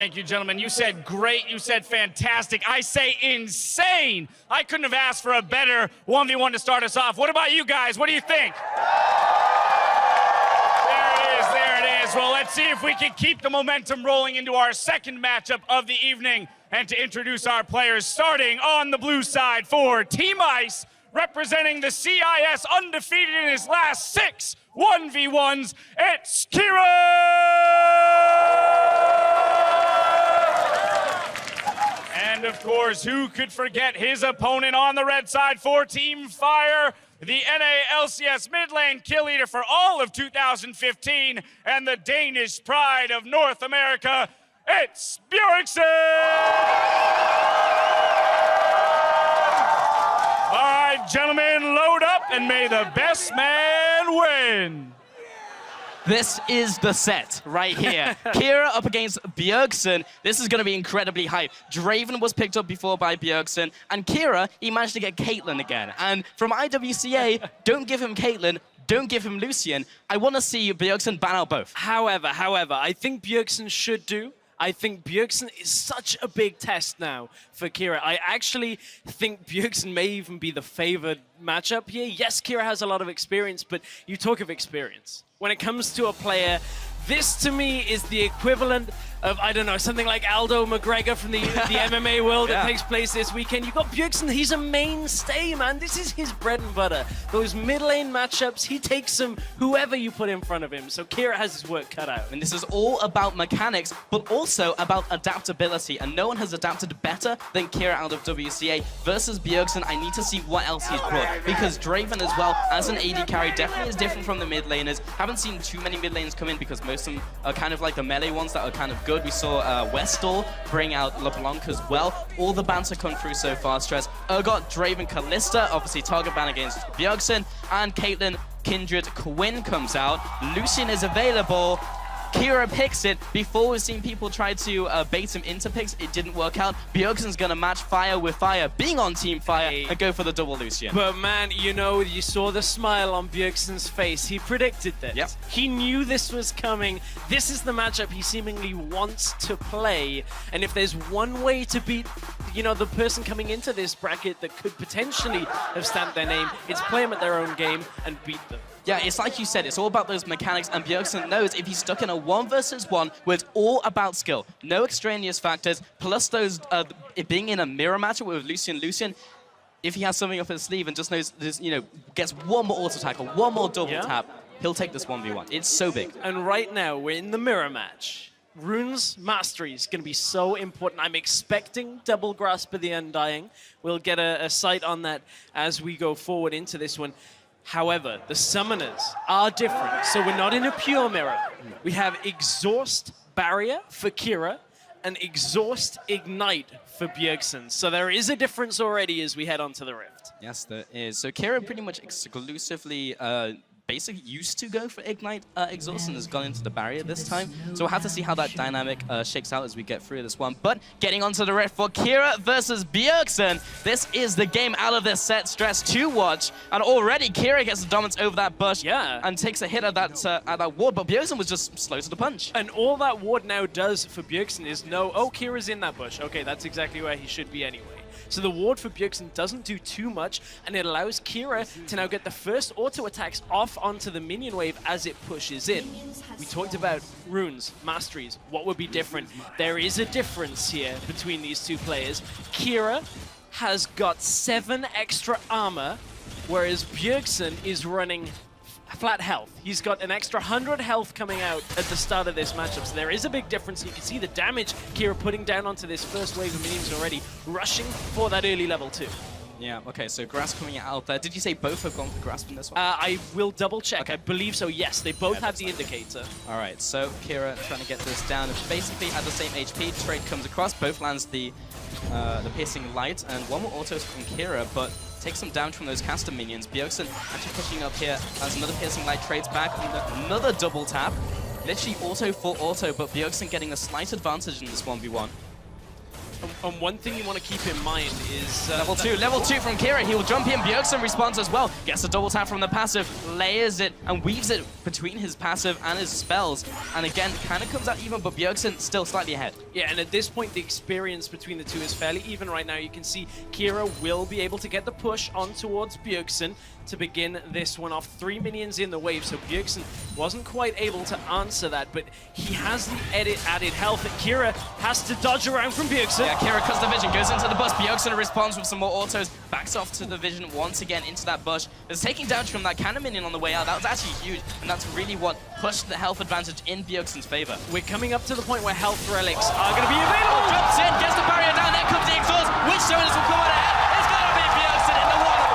Thank you, gentlemen. You said great. You said fantastic. I say insane. I couldn't have asked for a better 1v1 to start us off. What about you guys? What do you think? There it is. Well, let's see if we can keep the momentum rolling into our second matchup of the evening. And to introduce our players, starting on the blue side for Team Ice, representing the CIS undefeated in his last 6 1v1s, it's Kira! And of course, who could forget his opponent on the red side for Team Fire, the NA/LCS mid lane kill leader for all of 2015, and the Danish pride of North America, it's Bjergsen! All right, gentlemen, load up and may the best man win. This is the set right here. Kira up against Bjergsen. This is going to be incredibly hype. Draven was picked up before by Bjergsen, and Kira, he managed to get Caitlyn again. And from IWCA, don't give him Caitlyn, don't give him Lucian. I want to see Bjergsen ban out both. However, I think Bjergsen should do. I think Bjergsen is such a big test now for Kira. I actually think Bjergsen may even be the favored matchup here. Yes, Kira has a lot of experience, but you talk of experience. When it comes to a player, this to me is the equivalent of, I don't know, something like Aldo McGregor from the MMA world that takes place this weekend. You've got Bjergsen, he's a mainstay, man. This is his bread and butter. Those mid lane matchups, he takes them whoever you put in front of him. So Kira has his work cut out. And this is all about mechanics, but also about adaptability. And no one has adapted better than Kira out of WCA versus Bjergsen. I need to see what else he's brought. Because Draven as well, as an AD carry, definitely is different from the mid laners. Haven't seen too many mid lanes come in because most of them are kind of like the melee ones that are kind of good. We saw Westall bring out LeBlanc as well. All the bans have come through so far. Stress, Urgot, Draven, Kalista, obviously target ban against Bjergsen, and Caitlyn, Kindred, Quinn comes out. Lucian is available. Kira picks it. Before, we've seen people try to bait him into picks. It didn't work out. Bjergsen's going to match fire with fire, being on Team Fire, and go for the double Lucian. But man, you know, you saw the smile on Bjergsen's face. He predicted this. Yep. He knew this was coming. This is the matchup he seemingly wants to play. And if there's one way to beat, you know, the person coming into this bracket that could potentially have stamped their name, it's play them at their own game and beat them. Yeah, it's like you said, it's all about those mechanics, and Bjergsen knows if he's stuck in a 1 versus 1 where it's all about skill, no extraneous factors, plus those it being in a mirror matchup with Lucian, if he has something up his sleeve and just knows this, you know, gets one more auto tackle, one more double tap, he'll take this 1v1. It's so big. And right now, we're in the mirror match. Rune's mastery is going to be so important. I'm expecting double grasp of the Undying. We'll get a sight on that as we go forward into this one. However, the summoners are different, so we're not in a pure mirror. We have Exhaust Barrier for Kira and Exhaust Ignite for Bjergsen. So there is a difference already as we head onto the Rift. Yes, there is. So Kira pretty much exclusively basically used to go for Ignite Exhaust and has gone into the barrier this time. So we'll have to see how that dynamic shakes out as we get through this one. But getting onto the Rift for Kira versus Bjergsen, this is the game out of this set. Stress to watch. And already Kira gets the dominance over that bush and takes a hit at that ward. But Bjergsen was just slow to the punch. And all that ward now does for Bjergsen is know, oh, Kira's in that bush. Okay, that's exactly where he should be anyway. So the ward for Bjergsen doesn't do too much, and it allows Kira to now get the first auto attacks off onto the minion wave as it pushes in. We talked about runes, masteries, what would be different. There is a difference here between these two players. Kira has got 7 extra armor, whereas Bjergsen is running flat health. He's got an extra 100 health coming out at the start of this matchup, so there is a big difference. You can see the damage Kira putting down onto this first wave of minions already, rushing for that early level 2. Yeah, okay, so Grasp coming out there. Did you say both have gone for Grasp in this one? I will double check. Okay. I believe so, yes. They both have the fine. Indicator. All right, so Kira trying to get this down. Basically at the same HP, Trade comes across, both lands the Piercing Light, and one more auto from Kira, but takes some damage from those caster minions. Bjergsen actually pushing up here as another Piercing Light trades back, another double tap. Literally auto for auto, but Bjergsen getting a slight advantage in this 1v1. And one thing you want to keep in mind is... Level 2 from Kira. He will jump in. Bjergsen responds as well. Gets a double tap from the passive, layers it, and weaves it between his passive and his spells. And again, kind of comes out even, but Bjergsen still slightly ahead. Yeah, and at this point, the experience between the two is fairly even right now. You can see Kira will be able to get the push on towards Bjergsen to begin this one off. 3 minions in the wave, so Bjergsen wasn't quite able to answer that, but he has the added health that Kira has to dodge around from Bjergsen. Yeah, Kira cuts the vision, goes into the bush. Bjergsen responds with some more autos, backs off to the vision once again into that bush. Is taking damage from that cannon minion on the way out. That was actually huge, and that's really what pushed the health advantage in Bjergsen's favor. We're coming up to the point where health relics are going to be available. Jumps in, gets the barrier down, there comes the exhaust. Which Jonas will come out ahead? It's got to be Bjergsen in the water.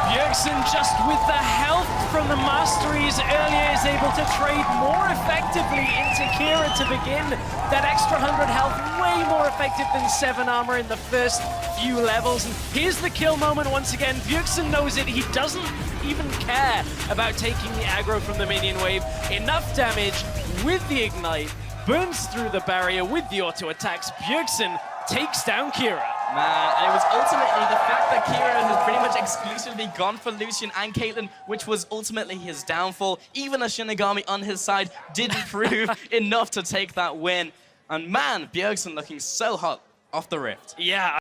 Bjergsen, just with the health from the masteries earlier, is able to trade more effectively into Kira to begin. That extra 100 health, way more effective than 7 armor in the first few levels. And here's the kill moment once again. Bjergsen knows it. He doesn't even care about taking the aggro from the minion wave. Enough damage with the ignite, burns through the barrier with the auto attacks. Bjergsen takes down Kira. Man, and it was ultimately the fact that Kira has pretty much exclusively gone for Lucian and Caitlyn, which was ultimately his downfall. Even a Shinigami on his side didn't prove enough to take that win. And man, Bjergsen looking so hot off the rift. Yeah.